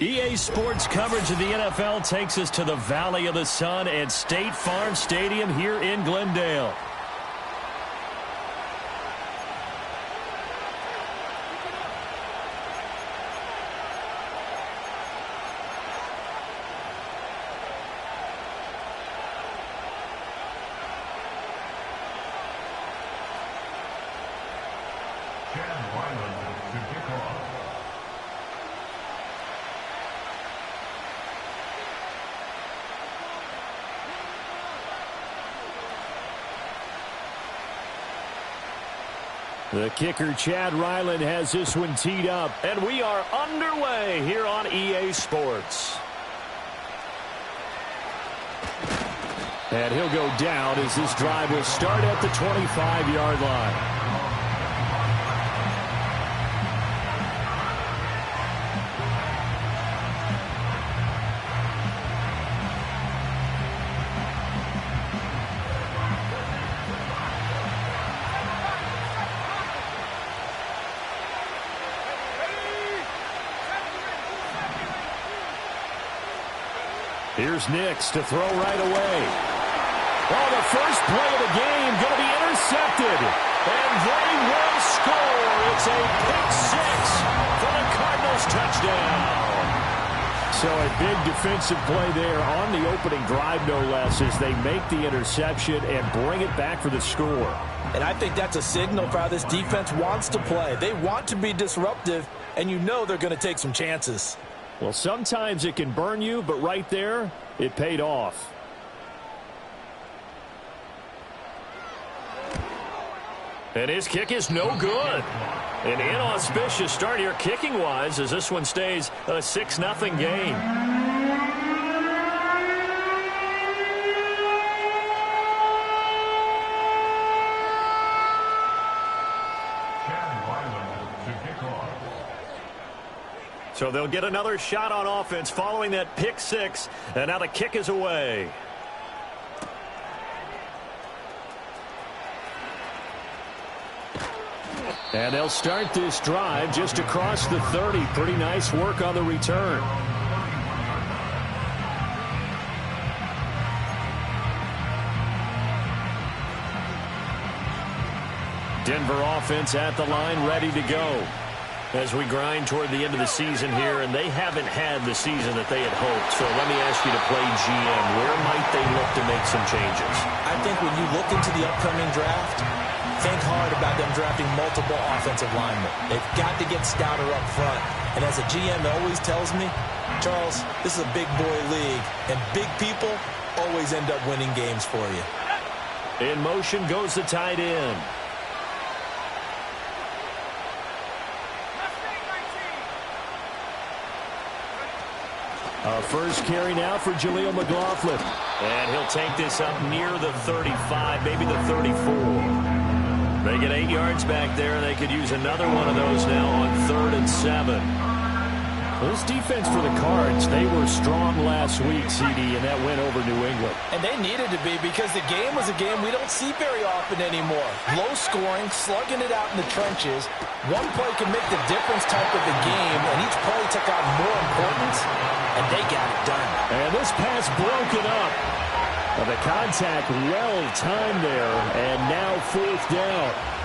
EA Sports coverage of the NFL takes us to the Valley of the Sun at State Farm Stadium here in Glendale. The kicker, Chad Ryland, has this one teed up. And we are underway here on EA Sports. And he'll go down as this drive will start at the 25-yard line. Here's Nix to throw right away. Oh, the first play of the game going to be intercepted. And they will score. It's a pick six for the Cardinals touchdown. So a big defensive play there on the opening drive, no less, as they make the interception and bring it back for the score. And I think that's a signal for how this defense wants to play. They want to be disruptive, and you know they're going to take some chances. Well, sometimes it can burn you, but right there, it paid off. And his kick is no good. An inauspicious start here kicking-wise as this one stays a 6-0 game. So they'll get another shot on offense following that pick six, and now the kick is away. And they'll start this drive just across the 30. Pretty nice work on the return. Denver offense at the line, ready to go. As we grind toward the end of the season here, and they haven't had the season that they had hoped. So let me ask you to play GM. Where might they look to make some changes? I think when you look into the upcoming draft, think hard about them drafting multiple offensive linemen. They've got to get stouter up front. And as a GM always tells me, Charles, this is a big boy league, and big people always end up winning games for you. In motion goes the tight end. First carry now for Jaleel McLaughlin. And he'll take this up near the 35, maybe the 34. They get 8 yards back there, and they could use another one of those now on 3rd and 7. This defense for the Cards, they were strong last week, CD, and that went over New England. And they needed to be, because the game was a game we don't see very often anymore. Low scoring, slugging it out in the trenches. One play can make the difference type of the game, and each play took on more importance, and they got it done. And this pass broken up. The contact well timed there, and now 4th down.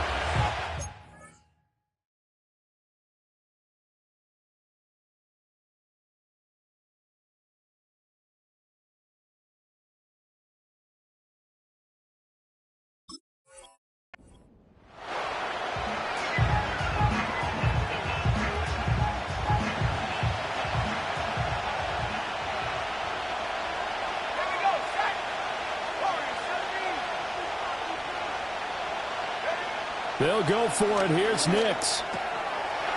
They'll go for it. Here's Nix.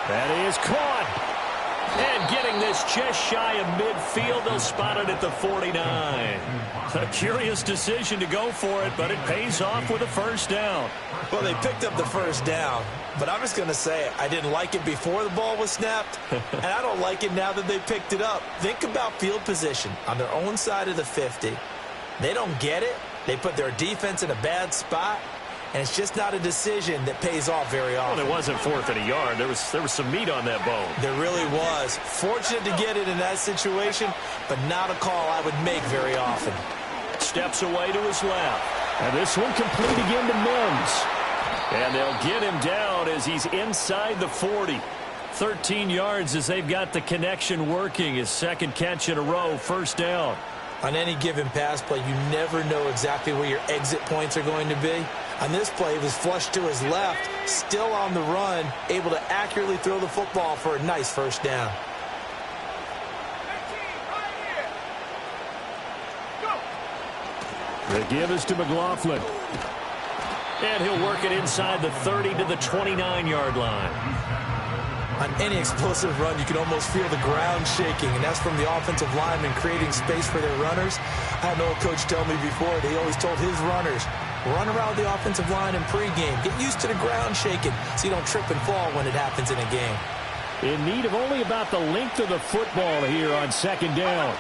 That is caught. And getting this just shy of midfield, they'll spot it at the 49. A curious decision to go for it, but it pays off with a first down. Well, they picked up the first down, but I'm just going to say I didn't like it before the ball was snapped, and I don't like it now that they picked it up. Think about field position on their own side of the 50. They don't get it. They put their defense in a bad spot. and it's just not a decision that pays off very often. Well, it wasn't 4th and a yard. There was some meat on that bone. There really was. Fortunate to get it in that situation, but not a call I would make very often. Steps away to his left. And this one complete again to Mims. And they'll get him down as he's inside the 40. 13 yards as they've got the connection working. His second catch in a row, first down. On any given pass play, you never know exactly where your exit points are going to be. On this play, it was flushed to his left, still on the run, able to accurately throw the football for a nice first down. The give is to McLaughlin. And he'll work it inside the 30 to the 29-yard line. On any explosive run, you can almost feel the ground shaking, and that's from the offensive linemen creating space for their runners. I had an old coach tell me before that he always told his runners, run around the offensive line in pregame. Get used to the ground shaking so you don't trip and fall when it happens in a game. In need of only about the length of the football here on second down.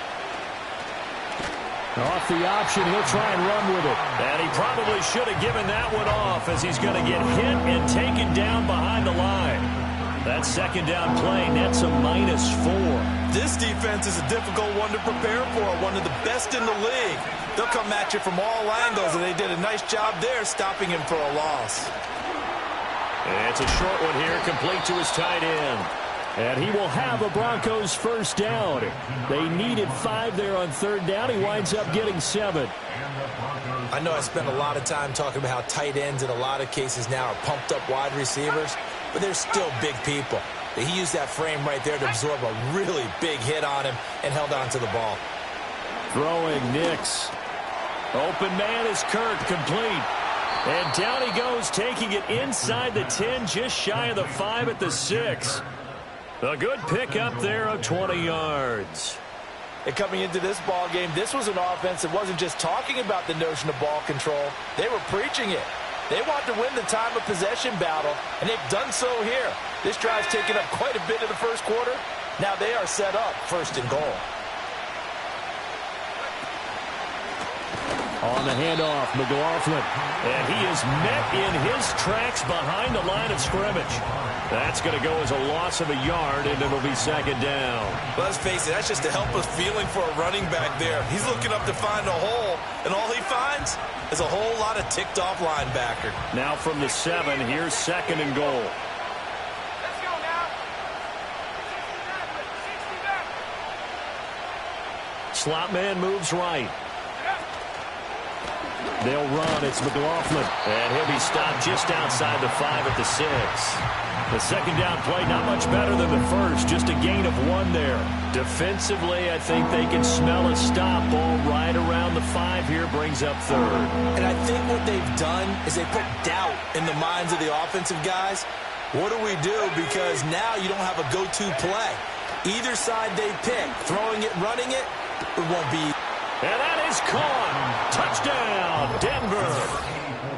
Off the option, he'll try and run with it. And he probably should have given that one off as he's going to get hit and taken down behind the line. That second down play nets a -4. This defense is a difficult one to prepare for, one of the best in the league. They'll come at you from all angles, and they did a nice job there stopping him for a loss. And it's a short one here, complete to his tight end. And he will have a Broncos first down. They needed 5 there on third down. He winds up getting 7. I know I spent a lot of time talking about how tight ends in a lot of cases now are pumped up wide receivers, but they're still big people. He used that frame right there to absorb a really big hit on him and held on to the ball. Throwing Nix. Open man is Kirk, complete. And down he goes, taking it inside the 10, just shy of the 5 at the 6. A good pickup there of 20 yards. And coming into this ball game, this was an offense that wasn't just talking about the notion of ball control. They were preaching it. They want to win the time of possession battle, and they've done so here. This drive's taken up quite a bit of the first quarter. Now they are set up first and goal. On the handoff, McLaughlin. And he is met in his tracks behind the line of scrimmage. That's going to go as a loss of a yard, and it'll be second down. Well, let's face it, that's just a helpless feeling for a running back there. He's looking up to find a hole, and all he finds is a whole lot of ticked-off linebacker. Now from the 7, here's second and goal. Let's go now. Slot man moves right. They'll run. It's McLaughlin. And he'll be stopped just outside the 5 at the 6. The second down play, not much better than the first. Just a gain of 1 there. Defensively, I think they can smell a stop. Ball right around the 5 here, brings up third. And I think what they've done is they put doubt in the minds of the offensive guys. What do we do? Because now you don't have a go-to play. Either side they pick, throwing it, running it, it won't be. And that is caught. Touchdown, Denver.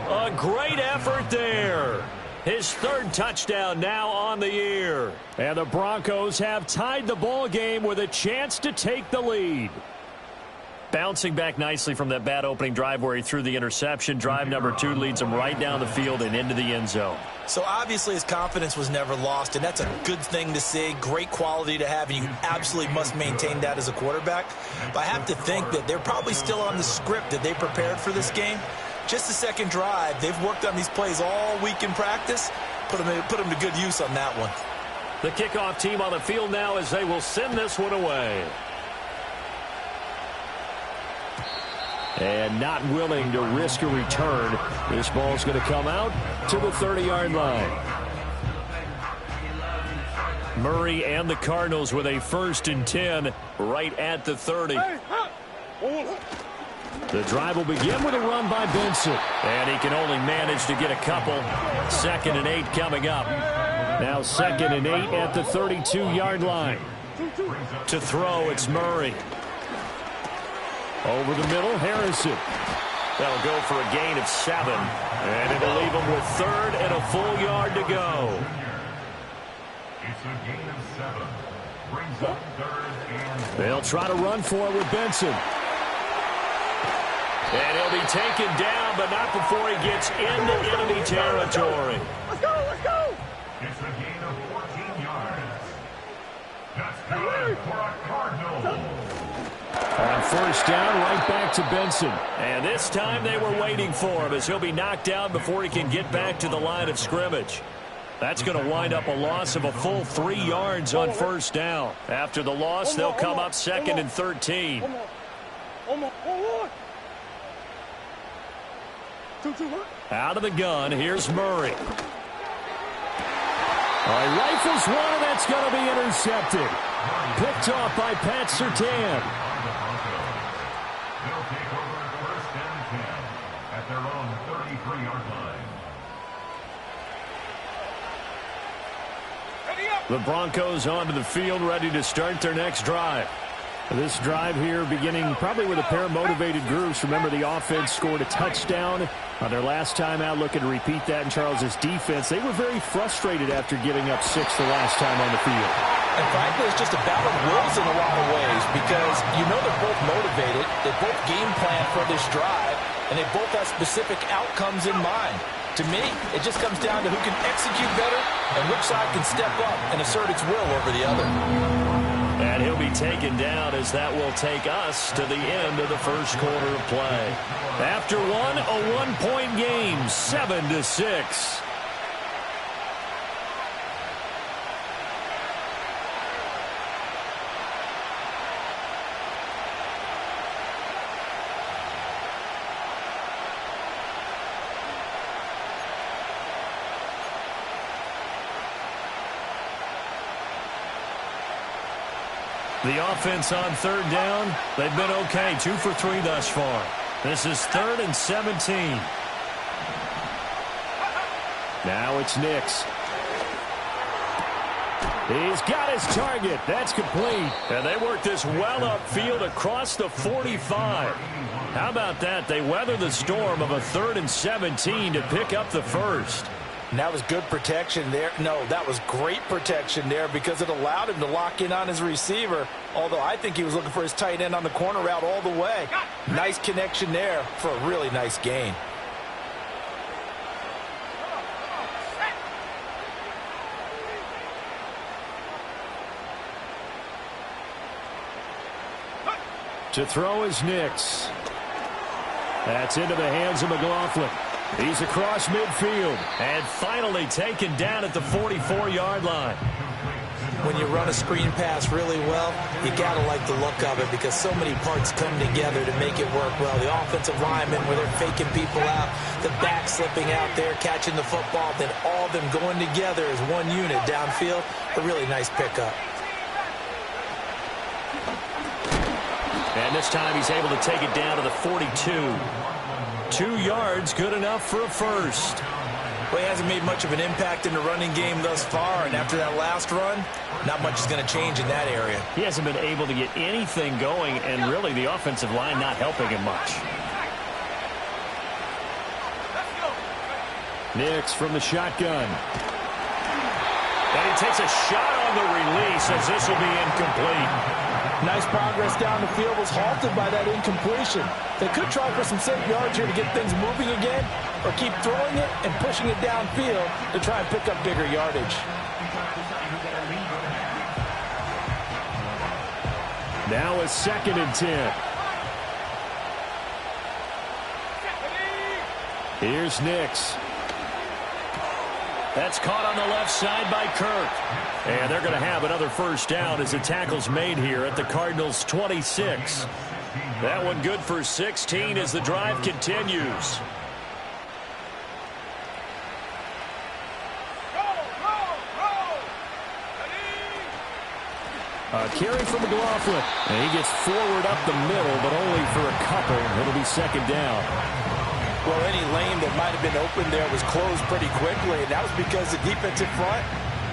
A great effort there. His third touchdown now on the year. And the Broncos have tied the ball game with a chance to take the lead. Bouncing back nicely from that bad opening drive where he threw the interception. Drive number 2 leads him right down the field and into the end zone. So obviously his confidence was never lost, and that's a good thing to see. Great quality to have, and you absolutely must maintain that as a quarterback. But I have to think that they're probably still on the script that they prepared for this game. Just the second drive, they've worked on these plays all week in practice. Put them to good use on that one. The kickoff team on the field now as they will send this one away. And not willing to risk a return. This ball's going to come out to the 30-yard line. Murray and the Cardinals with a 1st and 10 right at the 30. The drive will begin with a run by Benson. And he can only manage to get a couple. 2nd and 8 coming up. Now 2nd and 8 at the 32-yard line. To throw, it's Murray. Over the middle, Harrison. That'll go for a gain of 7. And it'll leave him with 3rd and a full yard to go. It's a gain of 7. Brings up 3rd and... They'll try to run for it with Benson. And he'll be taken down, but not before he gets into enemy territory. Let's go, let's go! It's a gain of 14 yards. That's good for a Cardinal. On first down, right back to Benson. And this time they were waiting for him as he'll be knocked down before he can get back to the line of scrimmage. That's going to wind up a loss of a full 3 yards on first down. After the loss, they'll come up second and 13. Out of the gun, here's Murray. All right, rifles one, and that's going to be intercepted. Picked off by Pat Surtain. They'll take over first and 10 at their own 33-yard line. The Broncos onto the field, ready to start their next drive. This drive here beginning probably with a pair of motivated groups. Remember, the offense scored a touchdown on their last time out. Looking to repeat that in Charles's defense. They were very frustrated after giving up 6 the last time on the field. And frankly, it's just a battle of wills in a lot of ways because you know they're both motivated. They both game plan for this drive, and they both have specific outcomes in mind. To me, it just comes down to who can execute better and which side can step up and assert its will over the other. And he'll be taken down as that will take us to the end of the first quarter of play. After one, a one-point game, 7-6. The offense on third down, they've been okay. 2 for 3 thus far. This is 3rd and 17. Now it's Nix. He's got his target. That's complete. And they work this well upfield across the 45. How about that? They weather the storm of a 3rd and 17 to pick up the first. And that was good protection there. No, that was great protection there because it allowed him to lock in on his receiver, although I think he was looking for his tight end on the corner route all the way. Nice connection there for a really nice gain. To throw is Nix. That's into the hands of McLaughlin. He's across midfield and finally taken down at the 44-yard line. When you run a screen pass really well, you got to like the look of it because so many parts come together to make it work well. The offensive linemen where they're faking people out, the back slipping out there, catching the football, then all of them going together as one unit downfield. A really nice pickup. And this time he's able to take it down to the 42. 2 yards, good enough for a first. Well, he hasn't made much of an impact in the running game thus far, and after that last run, not much is going to change in that area. He hasn't been able to get anything going, and really the offensive line not helping him much. Nix from the shotgun. And he takes a shot on the release as this will be incomplete. Nice progress down the field, was halted by that incompletion. They could try for some safe yards here to get things moving again, or keep throwing it and pushing it downfield to try and pick up bigger yardage. Now a 2nd and 10. Here's Nix. That's caught on the left side by Kirk. And they're going to have another first down as the tackle's made here at the Cardinals' 26. That one good for 16 as the drive continues. Carry from McLaughlin. And he gets forward up the middle, but only for a couple. It'll be 2nd down. Well, any lane that might have been open there was closed pretty quickly, and that was because the defensive front,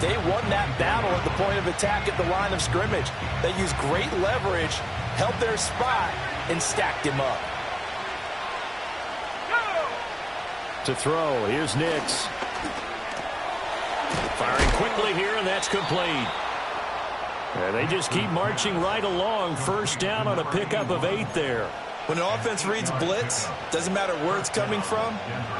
they won that battle at the point of attack at the line of scrimmage. They used great leverage, held their spot, and stacked him up. To throw, here's Nix. Firing quickly here, and that's complete. And they just keep marching right along. First down on a pickup of 8 there. When an offense reads blitz, doesn't matter where it's coming from,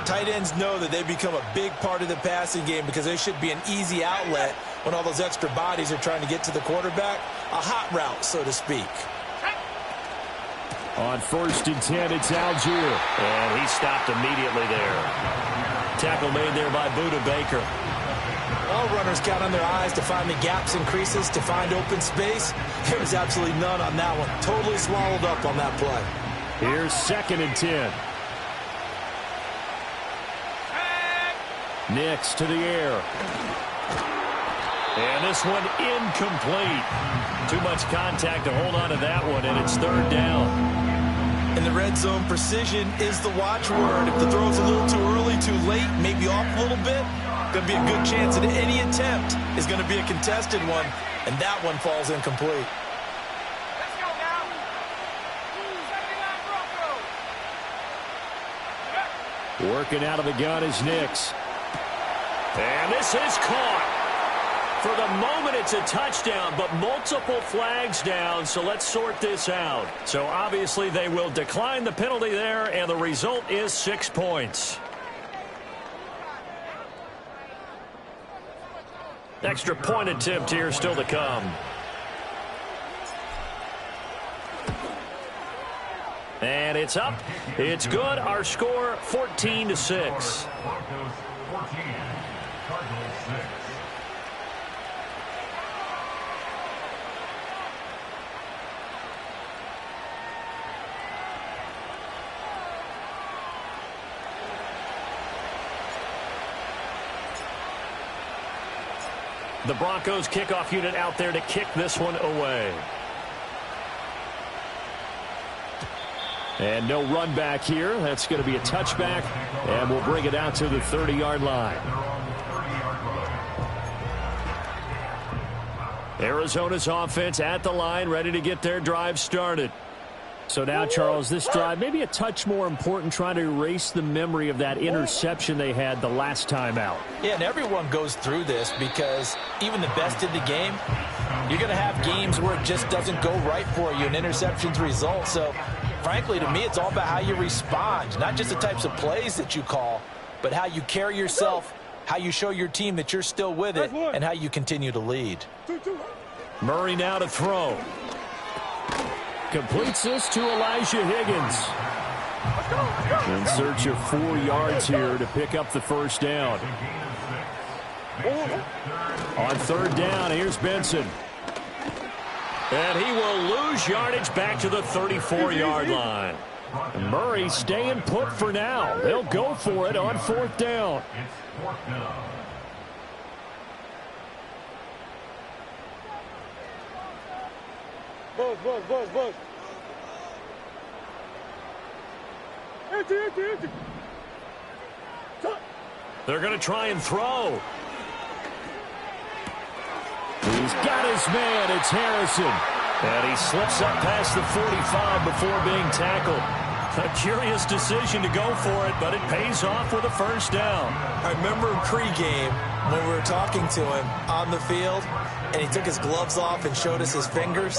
tight ends know that they become a big part of the passing game because there should be an easy outlet when all those extra bodies are trying to get to the quarterback. A hot route, so to speak. On 1st and 10, it's Algier. And he stopped immediately there. Tackle made there by Buda Baker. All runners count on their eyes to find the gaps and creases, to find open space. There was absolutely none on that one. Totally swallowed up on that play. Here's 2nd and 10. Nix to the air. And this one incomplete. Too much contact to hold on to that one, and it's 3rd down. In the red zone, precision is the watchword. If the throw's a little too early, too late, maybe off a little bit, going to be a good chance that any attempt is going to be a contested one, and that one falls incomplete. Working out of the gun is Nix. And this is caught. For the moment, it's a touchdown, but multiple flags down, so let's sort this out. So obviously they will decline the penalty there, and the result is 6 points. Extra point attempt here still to come. And it's up. It's good. Our score, 14-6. The Broncos kickoff unit out there to kick this one away. And no run back here. That's going to be a touchback, and we'll bring it out to the 30-yard line. Arizona's offense at the line, ready to get their drive started. So now, Charles, this drive maybe a touch more important, trying to erase the memory of that interception they had the last time out. Yeah, and everyone goes through this because even the best in the game, you're going to have games where it just doesn't go right for you and interceptions result. So, frankly, to me, it's all about how you respond, not just the types of plays that you call, but how you carry yourself, how you show your team that you're still with it, and how you continue to lead. Murray now to throw. Completes this to Elijah Higgins. In search of 4 yards here to pick up the first down. On 3rd down, here's Benson. And he will lose yardage back to the 34-yard line. And Murray staying put for now. They'll go for it on 4th down. Buzz. Empty. They're going to try and throw. He's got his man. It's Harrison. And he slips up past the 45 before being tackled. A curious decision to go for it, but it pays off with a first down. I remember pregame when we were talking to him on the field, and he took his gloves off and showed us his fingers.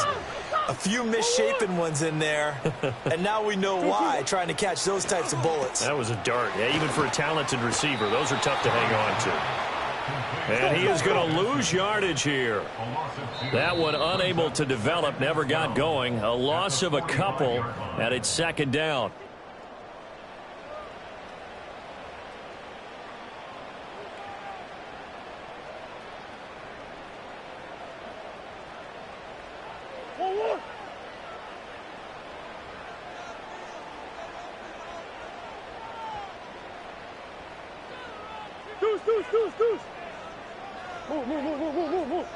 A few misshapen ones in there, and now we know why, trying to catch those types of bullets. That was a dart. Yeah, even for a talented receiver, those are tough to hang on to. And he is going to lose yardage here. That one unable to develop, never got going. A loss of a couple, and it's 2nd down. Deuce. Move.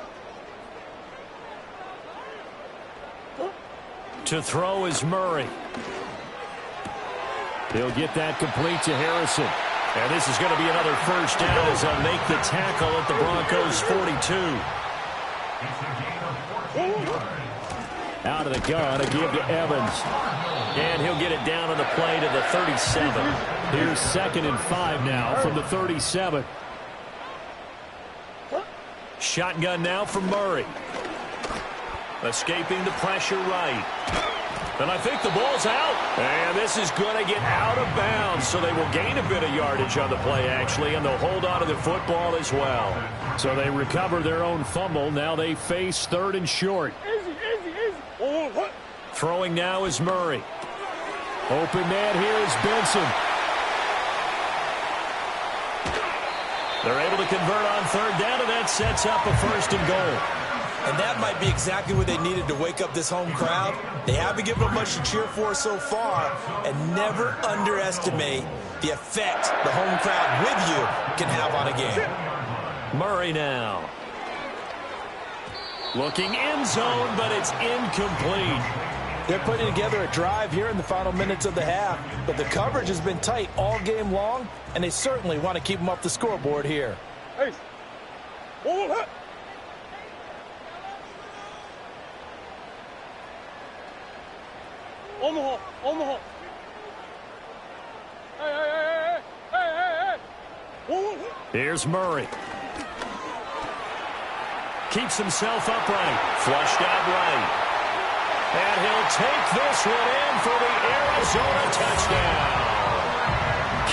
To throw is Murray. He'll get that complete to Harrison. And this is going to be another first down as they'll make the tackle at the Broncos' 42. Out of the gun, a give to Evans. And he'll get it down on the play to the 37. Here's 2nd and 5 now from the 37. Shotgun now for Murray. Escaping the pressure right. And I think the ball's out. And this is going to get out of bounds, so they will gain a bit of yardage on the play, actually, and they'll hold on to the football as well. So they recover their own fumble. Now they face 3rd and short. Throwing now is Murray. Open man here is Benson. They're able to convert on 3rd down, and that sets up a 1st and goal. And that might be exactly what they needed to wake up this home crowd. They haven't given them much to cheer for so far, and never underestimate the effect the home crowd with you can have on a game. Murray now. Looking end zone, but it's incomplete. They're putting together a drive here in the final minutes of the half, but the coverage has been tight all game long, and they certainly want to keep them up the scoreboard here. Hey. Omaha. Hey. Here's Murray. Keeps himself upright. Flushed out right. And he'll take this one in for the Arizona touchdown.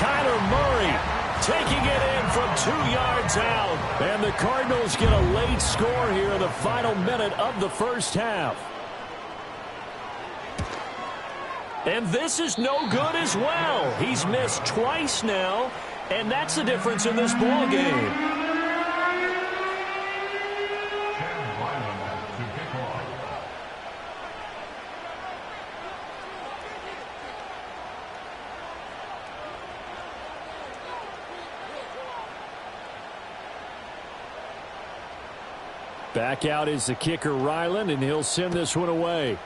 Kyler Murray taking it in from 2 yards out. And the Cardinals get a late score here in the final minute of the first half. And this is no good as well. He's missed twice now, and that's the difference in this ball game. Back out is the kicker, Ryland, and he'll send this one away.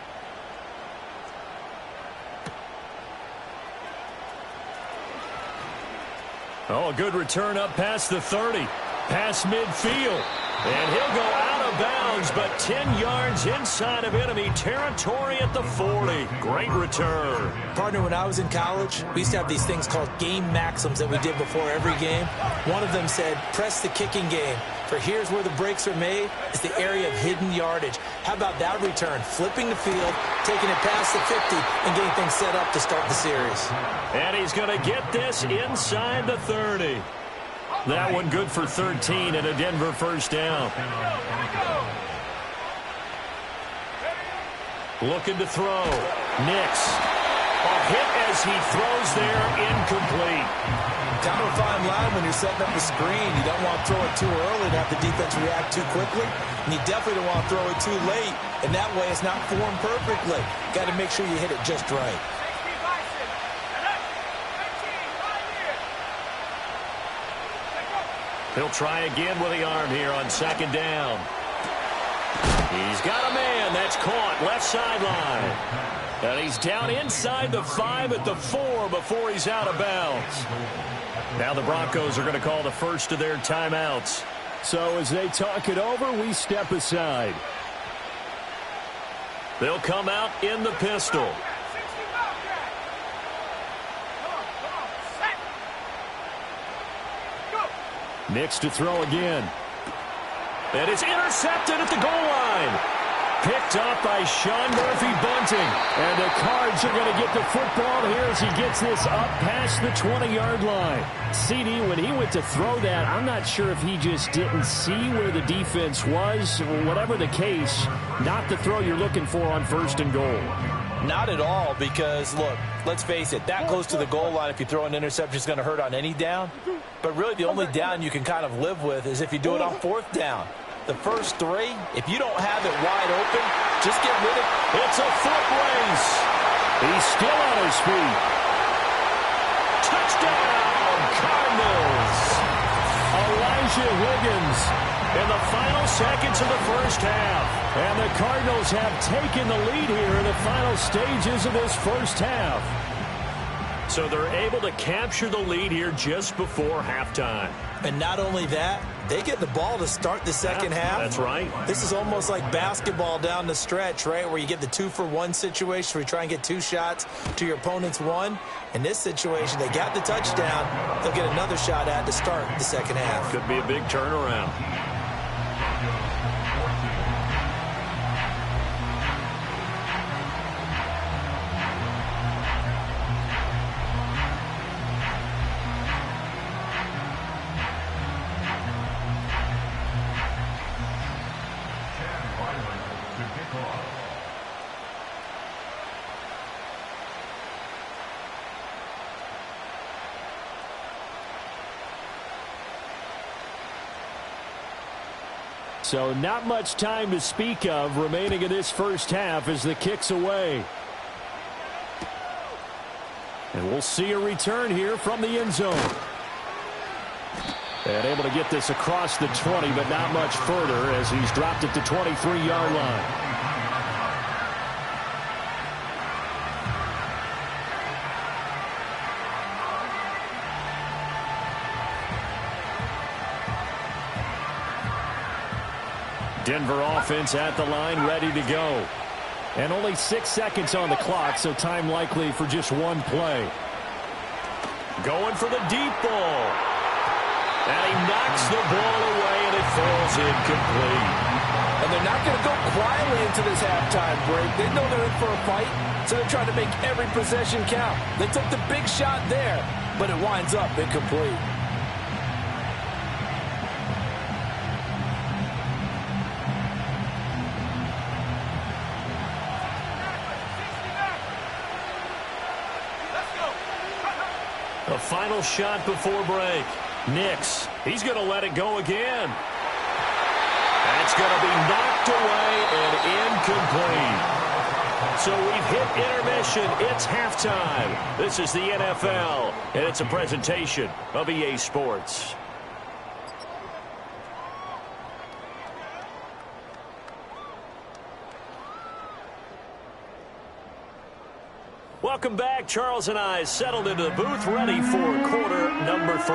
Oh, a good return up past the 30. Past midfield. And he'll go out of bounds, but 10 yards inside of enemy territory at the 40. Great return. Partner, when I was in college, we used to have these things called game maxims that we did before every game. One of them said, press the kicking game. For here's where the breaks are made. It's the area of hidden yardage. How about that return? Flipping the field, taking it past the 50, and getting things set up to start the series. And he's going to get this inside the 30. That one good for 13 and a Denver first down. Looking to throw. Nix. A hit as he throws there, incomplete. Kind of a fine line when you're setting up the screen. You don't want to throw it too early and have the defense react too quickly. And you definitely don't want to throw it too late. And that way it's not formed perfectly. Got to make sure you hit it just right. He'll try again with the arm here on 2nd down. He's got a man. That's caught left sideline. And he's down inside the 5 at the 4 before he's out of bounds. Now the Broncos are going to call the first of their timeouts. So as they talk it over, we step aside. They'll come out in the pistol. Nix to throw again. And it's intercepted at the goal line. Picked up by Sean Murphy-Bunting. And the Cards are going to get the football here as he gets this up past the 20-yard line. CD, when he went to throw that, I'm not sure if he just didn't see where the defense was. Whatever the case, not the throw you're looking for on 1st and goal. Not at all, because, look, let's face it, that close to the goal line, if you throw an interception, is going to hurt on any down. But really, the only down you can kind of live with is if you do it on 4th down. The first 3, if you don't have it wide open, just get rid of it. It's a foot race. He's still on his feet. Touchdown, Cardinals. Elijah Higgins in the final seconds of the first half. And the Cardinals have taken the lead here in the final stages of this first half. So they're able to capture the lead here just before halftime. And not only that, they get the ball to start the second half. That's right. This is almost like basketball down the stretch, right, where you get the 2-for-1 situation where you try and get 2 shots to your opponent's 1. In this situation, they got the touchdown. They'll get another shot at to start the second half. Could be a big turnaround. So not much time to speak of remaining in this first half as the kick's away. And we'll see a return here from the end zone. And able to get this across the 20, but not much further as he's dropped at the 23-yard line. Denver offense at the line, ready to go. And only 6 seconds on the clock, so time likely for just one play. Going for the deep ball. And he knocks the ball away, and it falls incomplete. And they're not going to go quietly into this halftime break. They know they're in for a fight, so they're trying to make every possession count. They took the big shot there, but it winds up incomplete. A final shot before break. Nix, he's going to let it go again. That's going to be knocked away and incomplete. So we've hit intermission. It's halftime. This is the NFL, and it's a presentation of EA Sports. Welcome back. Charles and I settled into the booth, ready for quarter number 3.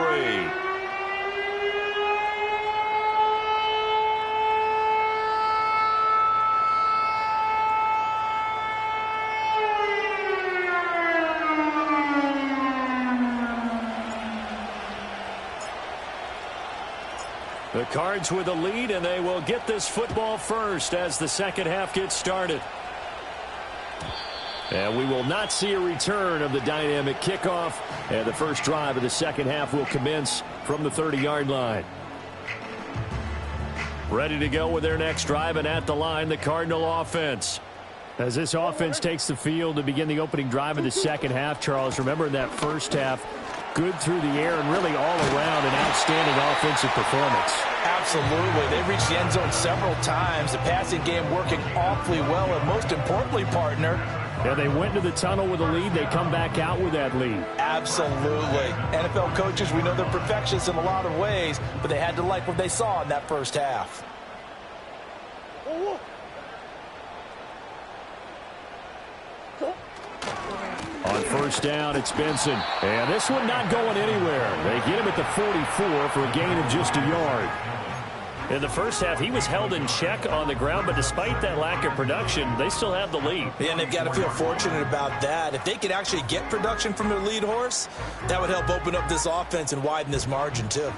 The Cards with a lead, and they will get this football first as the second half gets started. And we will not see a return of the dynamic kickoff. And the first drive of the second half will commence from the 30-yard line. Ready to go with their next drive, and at the line, the Cardinal offense. As this offense takes the field to begin the opening drive of the second half, Charles, remember in that first half, good through the air and really all around an outstanding offensive performance. Absolutely. They reached the end zone several times. The passing game working awfully well, and most importantly, partner, yeah, they went to the tunnel with a lead. They come back out with that lead. Absolutely. NFL coaches, we know they're perfectionists in a lot of ways, but they had to like what they saw in that first half. On first down, it's Benson. And this one not going anywhere. They get him at the 44 for a gain of just a yard. In the first half, he was held in check on the ground, but despite that lack of production, they still have the lead. Yeah, and they've got to feel fortunate about that. If they could actually get production from their lead horse, that would help open up this offense and widen this margin, too.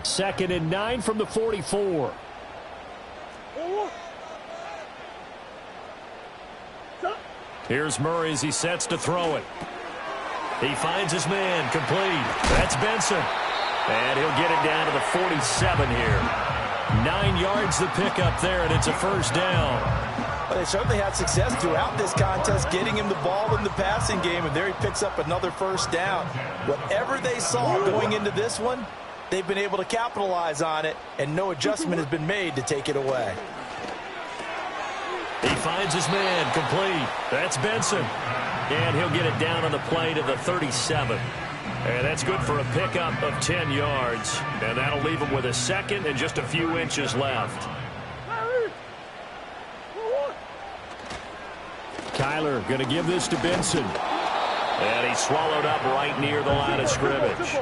2nd and 9 from the 44. Here's Murray as he sets to throw it. He finds his man, complete. That's Benson. And he'll get it down to the 47 here. 9 yards the pickup there, and it's a first down. Well, they certainly had success throughout this contest getting him the ball in the passing game, and there he picks up another first down. Whatever they saw going into this one, they've been able to capitalize on it, and no adjustment has been made to take it away. He finds his man, complete. That's Benson. And he'll get it down on the play to the 37. And that's good for a pickup of 10 yards. And that'll leave him with a second and just a few inches left. Kyler going to give this to Benson. And he's swallowed up right near the line of scrimmage.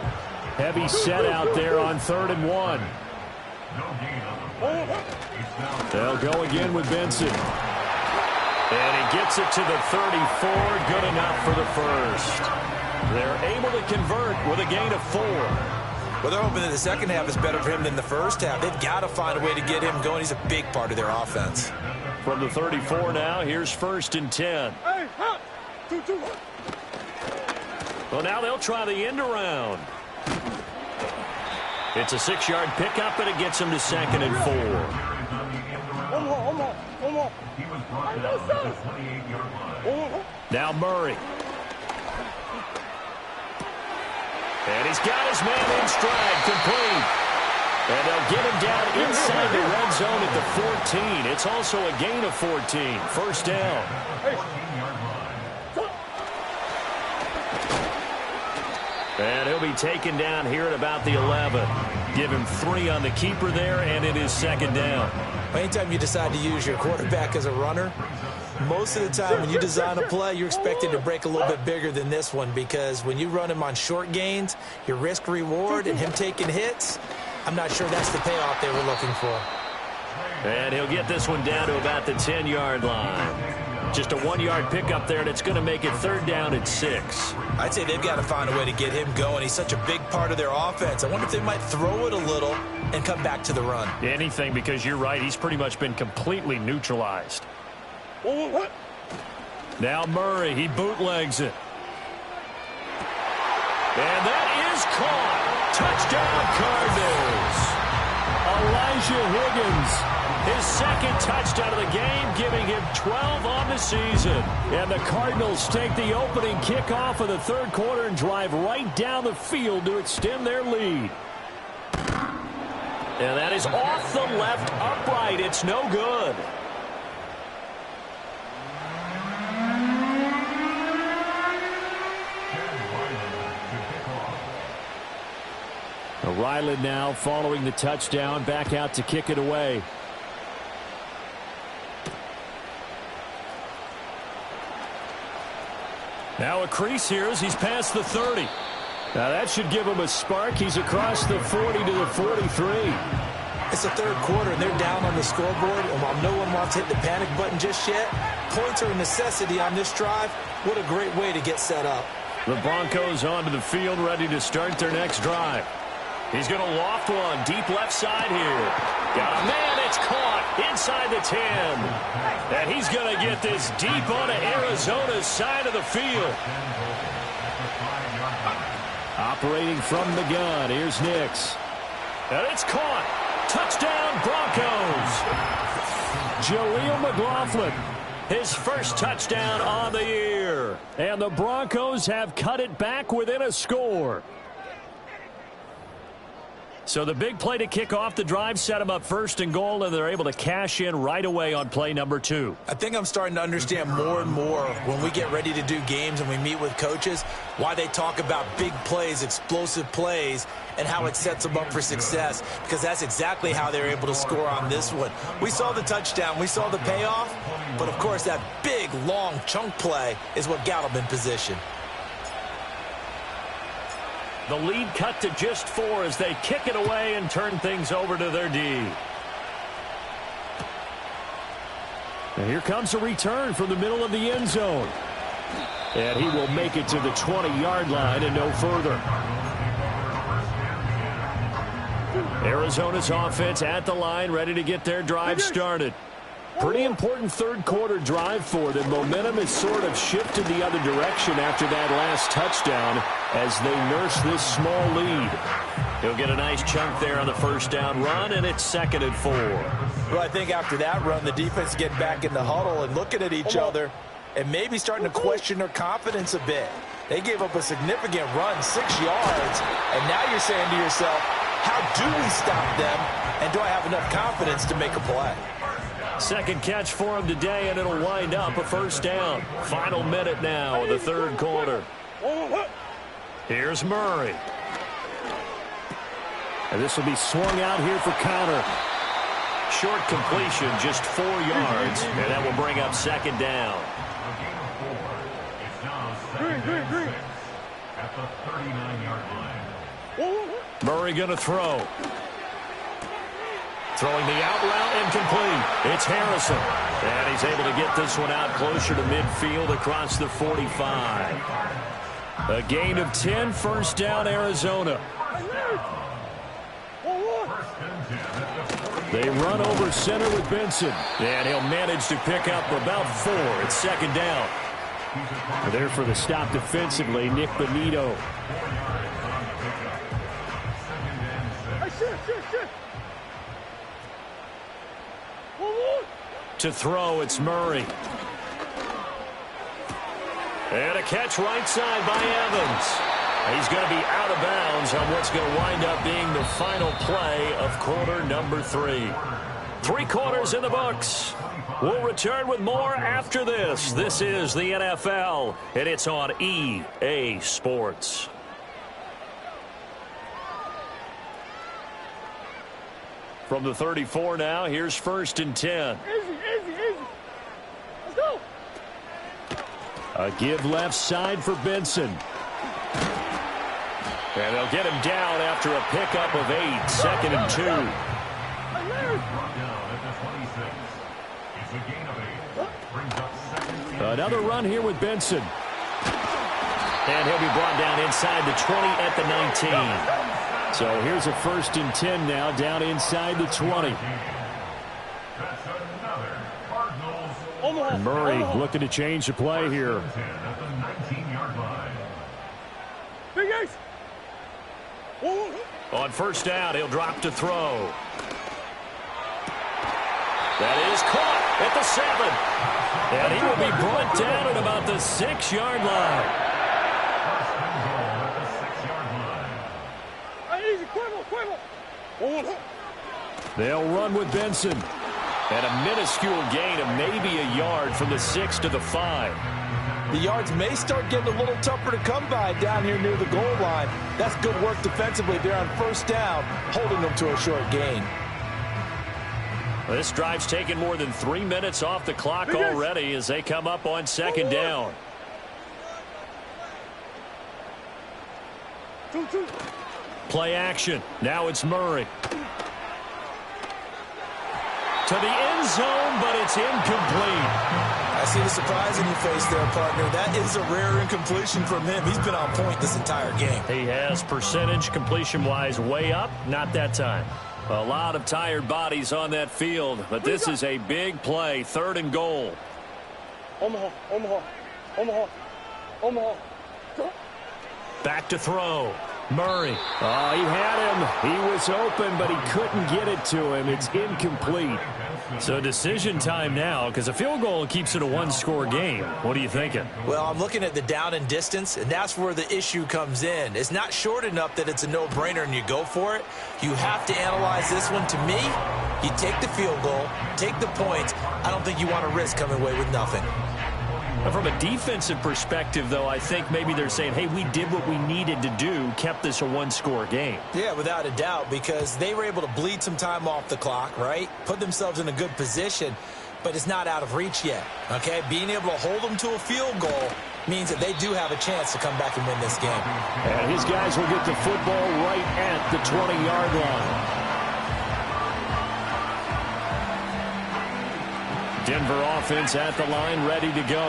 Heavy set out there on 3rd and 1. They'll go again with Benson. And he gets it to the 34. Good enough for the first. They're able to convert with a gain of 4. Well, they're hoping that the second half is better for him than the first half. They've got to find a way to get him going. He's a big part of their offense. From the 34 now, here's 1st and 10. Well, now they'll try the end around. It's a 6-yard pickup, and it gets him to 2nd and 4. Now Murray. And he's got his man in stride, complete. And they'll get him down inside the red end zone at the 14. It's also a gain of 14. First down. And he'll be taken down here at about the 11. Give him 3 on the keeper there, and it is second down. Anytime you decide to use your quarterback as a runner, most of the time when you design a play, you're expected to break a little bit bigger than this one, because when you run him on short gains, your risk-reward and him taking hits, I'm not sure that's the payoff they were looking for. And he'll get this one down to about the 10-yard line. Just a 1-yard pickup there, and it's going to make it third down at 6. I'd say they've got to find a way to get him going. He's such a big part of their offense. I wonder if they might throw it a little and come back to the run. Anything, because you're right. He's pretty much been completely neutralized. Now Murray, he bootlegs it. And that is caught. Touchdown, Cardinals. Elijah Higgins. His second touchdown of the game, giving him 12 on the season. And the Cardinals take the opening kickoff of the third quarter and drive right down the field to extend their lead. And that is off the left upright. It's no good. Ryland now following the touchdown, back out to kick it away. Now a crease here as he's past the 30. Now that should give him a spark. He's across the 40 to the 43. It's the third quarter, and they're down on the scoreboard. And while no one wants to hit the panic button just yet, points are a necessity on this drive. What a great way to get set up. The Broncos onto the field, ready to start their next drive. He's going to loft one deep left side here. Got a man. It's caught inside the 10. And he's going to get this deep onto Arizona's side of the field. Operating from the gun. Here's Nix. And it's caught. Touchdown, Broncos. Jaleel McLaughlin. His first touchdown on the year. And the Broncos have cut it back within a score. So the big play to kick off the drive set them up first and goal, and they're able to cash in right away on play number 2. I think I'm starting to understand more and more when we get ready to do games and we meet with coaches why they talk about big plays, explosive plays, and how it sets them up for success, because that's exactly how they're able to score on this one. We saw the touchdown. We saw the payoff. But, of course, that big, long chunk play is what got them in position. The lead cut to just 4 as they kick it away and turn things over to their D. And here comes a return from the middle of the end zone. And he will make it to the 20-yard line and no further. Arizona's offense at the line, ready to get their drive started. Pretty important third quarter drive for them. Momentum has sort of shifted the other direction after that last touchdown as they nurse this small lead. He'll get a nice chunk there on the first down run, and it's second and 4. Well, I think after that run, the defense get back in the huddle and looking at each other and maybe starting to question their confidence a bit. They gave up a significant run, 6 yards, and now you're saying to yourself, how do we stop them, and do I have enough confidence to make a play? Second catch for him today, and it'll wind up a first down. Final minute now of the third quarter. Here's Murray. And this will be swung out here for counter. Short completion, just 4 yards, and that will bring up second down. Green. At the 39-yard line. Murray going to throw. Throwing the out route, incomplete. It's Harrison. And he's able to get this one out closer to midfield across the 45. A gain of 10, first down, Arizona. They run over center with Benson. And he'll manage to pick up about 4. It's second down. There for the stop defensively, Nick Benito. To throw, it's Murray. And a catch right side by Evans. He's going to be out of bounds on what's going to wind up being the final play of quarter number 3. 3 quarters in the books. We'll return with more after this. This is the NFL, and it's on EA Sports. From the 34 now, here's 1st and 10. Easy. Let's go. A give left side for Benson. And they'll get him down after a pickup of 8. 2nd and 2. Another run here with Benson. And he'll be brought down inside the 20 at the 19. So here's a 1st and 10 now, down inside the 20. Murray looking to change the play here. Big Ace. On 1st down, he'll drop to throw. That is caught at the 7. And he will be brought down at about the 6-yard line. Easy, Quavo. They'll run with Benson. And a minuscule gain of maybe a yard from the 6 to the 5. The yards may start getting a little tougher to come by down here near the goal line. That's good work defensively there on 1st down, holding them to a short gain. This drive's taken more than 3 minutes off the clock already as they come up on 2nd down. Play action. Now it's Murray. To the end zone, but it's incomplete. I see the surprise in your face there, partner. That is a rare incompletion from him. He's been on point this entire game. He has percentage completion-wise way up. Not that time. A lot of tired bodies on that field, but this is a big play. 3rd and goal. Omaha. Back to throw. Murray. Oh, he had him. He was open, but he couldn't get it to him. It's incomplete. So decision time now, because a field goal keeps it a 1-score game. What are you thinking? Well, I'm looking at the down and distance, and that's where the issue comes in. It's not short enough that it's a no-brainer and you go for it. You have to analyze this one. To me, you take the field goal, take the points. I don't think you want to risk coming away with nothing. From a defensive perspective, though, I think maybe they're saying, hey, we did what we needed to do, kept this a 1-score game. Yeah, without a doubt, because they were able to bleed some time off the clock, right? Put themselves in a good position, but it's not out of reach yet, okay? Being able to hold them to a field goal means that they do have a chance to come back and win this game. And his guys will get the football right at the 20-yard line. Denver offense at the line, ready to go.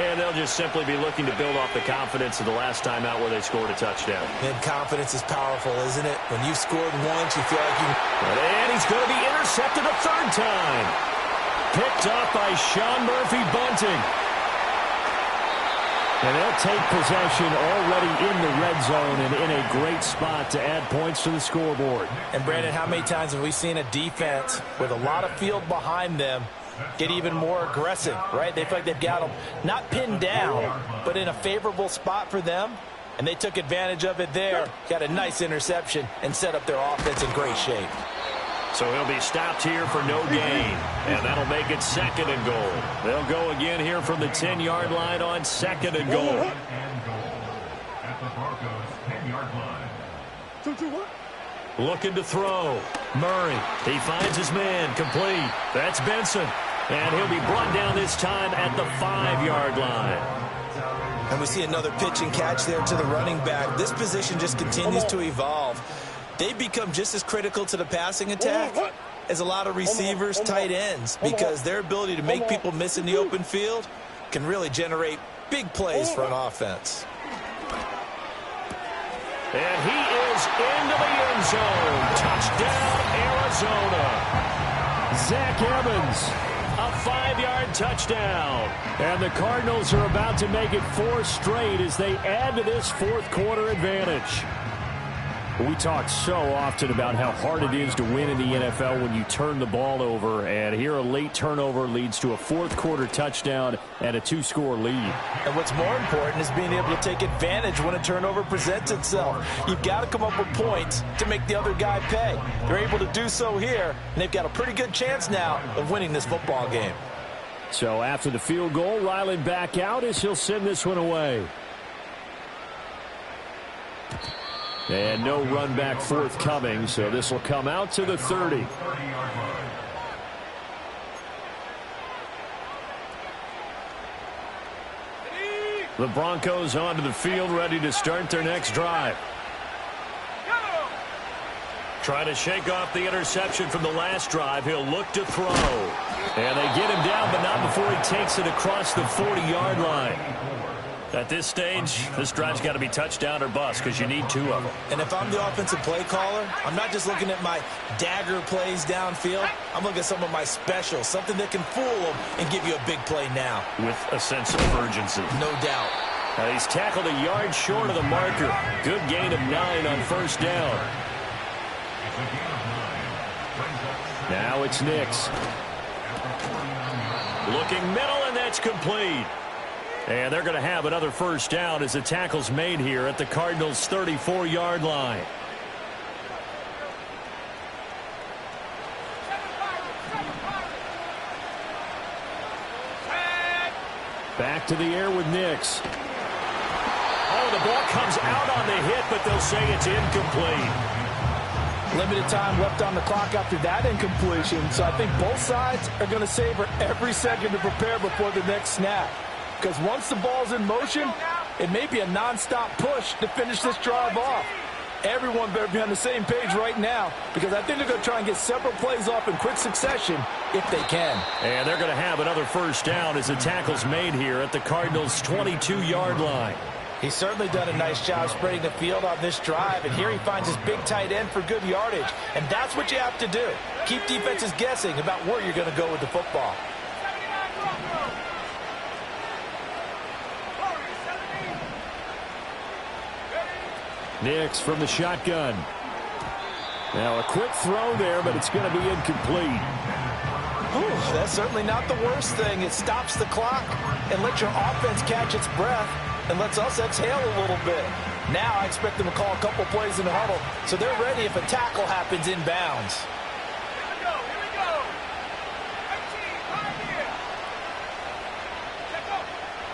And they'll just simply be looking to build off the confidence of the last time out where they scored a touchdown. And confidence is powerful, isn't it? When you've scored once, you feel like you... And he's going to be intercepted a 3rd time. Picked off by Sean Murphy-Bunting. And they'll take possession already in the red zone and in a great spot to add points to the scoreboard. And, Brandon, how many times have we seen a defense with a lot of field behind them get even more aggressive, right? They feel like they've got them not pinned down, but in a favorable spot for them, and they took advantage of it there. Got a nice interception and set up their offense in great shape. So he'll be stopped here for no gain, and that'll make it 2nd and goal. They'll go again here from the 10-yard line on 2nd and goal. At the Broncos' 10-yard line. Looking to throw. Murray. He finds his man. Complete. That's Benson. And he'll be brought down this time at the 5-yard line. And we see another pitch and catch there to the running back. This position just continues to evolve. They become just as critical to the passing attack as a lot of receivers, tight ends, because their ability to make people miss in the open field can really generate big plays for an offense. And he is into the end zone. Touchdown, Arizona. Zach Evans, a 5-yard touchdown. And the Cardinals are about to make it 4 straight as they add to this 4th quarter advantage. We talk so often about how hard it is to win in the NFL when you turn the ball over, and here a late turnover leads to a fourth-quarter touchdown and a two-score lead. And what's more important is being able to take advantage when a turnover presents itself. You've got to come up with points to make the other guy pay. They're able to do so here, and they've got a pretty good chance now of winning this football game. So after the field goal, Ryland back out as he'll send this one away. And no run back forthcoming, so this will come out to the 30. The Broncos onto the field, ready to start their next drive. Trying to shake off the interception from the last drive. He'll look to throw. And they get him down, but not before he takes it across the 40-yard line. At this stage, this drive's got to be touchdown or bust because you need two of them. And if I'm the offensive play caller, I'm not just looking at my dagger plays downfield. I'm looking at some of my specials, something that can fool them and give you a big play now. With a sense of urgency. No doubt. He's tackled a yard short of the marker. Good gain of 9 on first down. Now it's Nix. Looking middle, and that's complete. And they're going to have another first down as the tackle's made here at the Cardinals' 34-yard line. Back to the air with Nix. Oh, the ball comes out on the hit, but they'll say it's incomplete. Limited time left on the clock after that incompletion, so I think both sides are going to savor every second to prepare before the next snap. Because once the ball's in motion, it may be a nonstop push to finish this drive off. Everyone better be on the same page right now, because I think they're going to try and get several plays off in quick succession if they can. And they're going to have another first down as the tackle's made here at the Cardinals' 22-yard line. He's certainly done a nice job spreading the field on this drive, and here he finds his big tight end for good yardage. And that's what you have to do. Keep defenses guessing about where you're going to go with the football. Nix from the shotgun. Now a quick throw there, but it's going to be incomplete. Ooh, that's certainly not the worst thing. It stops the clock and lets your offense catch its breath and lets us exhale a little bit. Now I expect them to call a couple plays in the huddle, so they're ready if a tackle happens inbounds.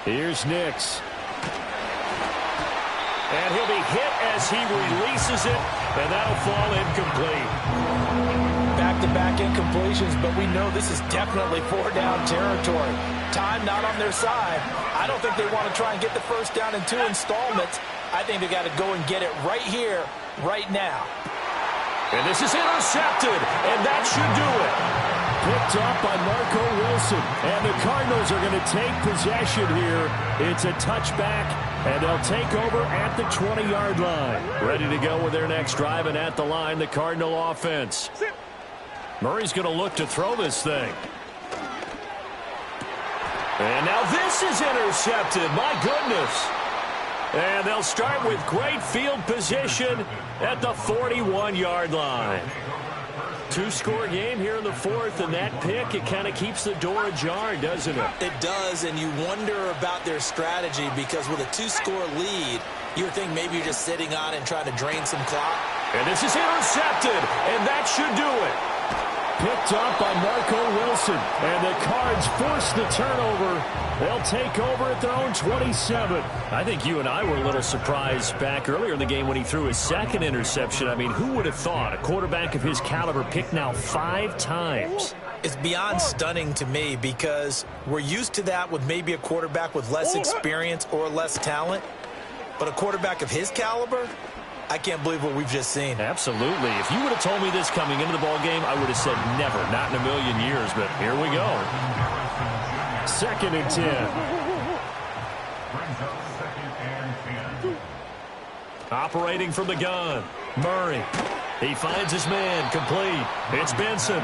Here's Nix. And he'll be hit as he releases it, and that'll fall incomplete. Back-to-back incompletions, but we know this is definitely four-down territory. Time not on their side. I don't think they want to try and get the first down in 2 installments. I think they got to go and get it right here, right now. And this is intercepted, and that should do it. Picked up by Marco Wilson, and the Cardinals are going to take possession here. It's a touchback, and they'll take over at the 20-yard line. Ready to go with their next drive, and at the line, the Cardinal offense. Murray's going to look to throw this thing. And now this is intercepted. My goodness. And they'll start with great field position at the 41-yard line. Two-score game here in the fourth, and that pick, it kind of keeps the door ajar, doesn't it? It does, and you wonder about their strategy because with a two-score lead, you would think maybe you're just sitting on it and trying to drain some clock. And this is intercepted, and that should do it. Picked up by Marco Wilson, and the Cards force the turnover. They'll take over at their own 27. I think you and I were a little surprised back earlier in the game when he threw his second interception. I mean, who would have thought a quarterback of his caliber picked now 5 times? It's beyond stunning to me because we're used to that with maybe a quarterback with less experience or less talent. But a quarterback of his caliber, I can't believe what we've just seen. Absolutely. If you would have told me this coming into the ball game, I would have said never, not in a million years. But here we go. 2nd and 10. Operating from the gun. Murray. He finds his man. Complete. It's Benson.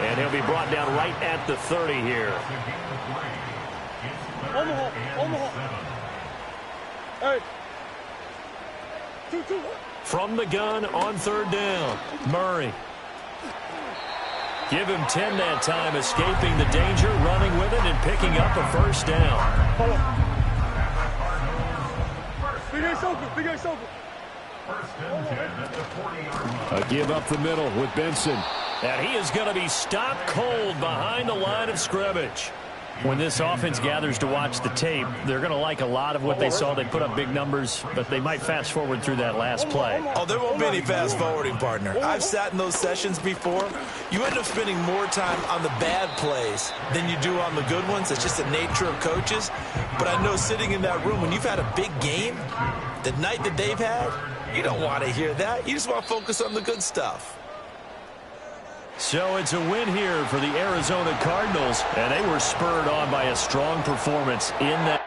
And he'll be brought down right at the 30 here. Omaha. Hey. 2-2. From the gun on third down, Murray. Give him 10 that time, escaping the danger, running with it, and picking up a first down. Big Ace open, Big Ace open. First and 10 at the 40-yard line. A give up the middle with Benson. And he is going to be stopped cold behind the line of scrimmage. When this offense gathers to watch the tape, they're going to like a lot of what they saw. They put up big numbers, but they might fast forward through that last play. Oh, there won't be any fast forwarding, partner. I've sat in those sessions before. You end up spending more time on the bad plays than you do on the good ones. It's just the nature of coaches. But I know sitting in that room, when you've had a big game, the night that they've had, you don't want to hear that. You just want to focus on the good stuff. So it's a win here for the Arizona Cardinals, and they were spurred on by a strong performance in that.